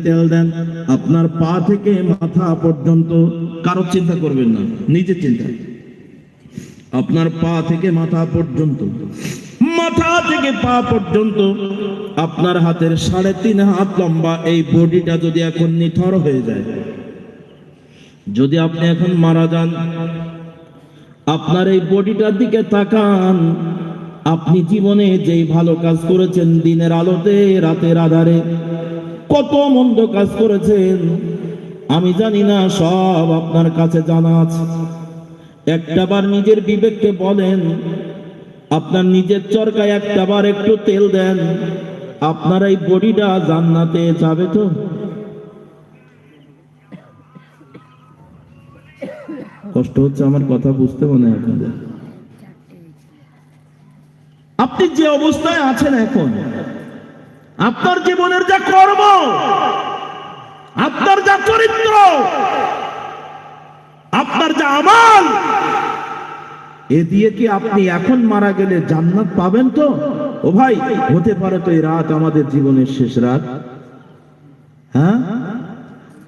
তেল দেন, আপনার পা থেকে মাথা পর্যন্ত কারো চিন্তা করবেন না, নিজে চিন্তা। আপনার পা থেকে মাথা পর্যন্ত, মাথা থেকে পা পর্যন্ত আপনার হাতের 3.5 হাত লম্বা এই বডিটা যদি এখন নিথর হয়ে যায়, যদি আপনি এখন মারা যান, আপনার এই বডিটার দিকে তাকান। আপনি জীবনে যেই ভালো কাজ করেছেন, দিনের আলোতে রাতের আধারে কত মন্দ কাজ করেছেন আমি জানি না, সব আপনার কাছে জানা আছে। একটাবার নিজের বিবেককে বলেন, আপনার নিজের চরকায় একটাবার একটু তেল দেন, আপনার এই বডিটা জান্নাতে যাবে তো? কষ্ট হচ্ছে আমার কথা বুঝতে মনে হয় আপনাদের? আপনি যে অবস্থায় আছেন এখন, আপনার জীবনের যা কর্ম, আপনার যা চরিত্র, আপনার যা আমল, এ দিয়ে কি আপনি এখন মারা গেলে জান্নাত পাবেন তো? ও ভাই, হতে পারে তো এই রাত আমাদের জীবনের শেষ রাত। হ্যাঁ,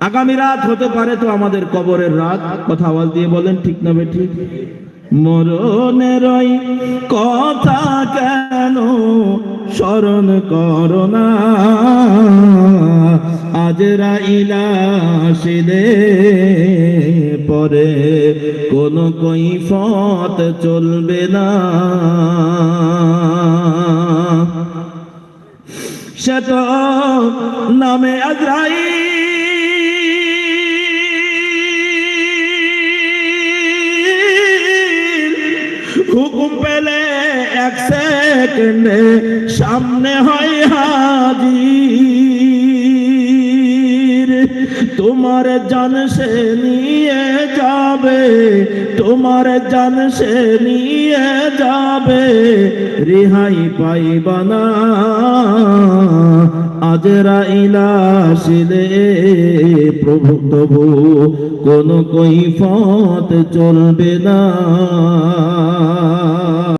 আগামী রাত হতে পারে তো আমাদের কবরের রাত। কথা আওয়াজ দিয়ে বলেন, ঠিক না বেঠিক? মরণের কথা কেন স্মরণ করো না, আজরাইল আসিলে পরে কোন কৈফিয়ত চলবে না। সে তো নামে আজরাইল, হুকুম পেলে 1 সেকেন্ডে সামনে হয় হাজির। তোমার জান সে নিয়ে যাবে, তোমার জান সে নিয়ে যাবে, রেহাই পাইবা না। আজরাইল আসিলে প্রভু তবু কোন কৈফিয়ত চলবে না।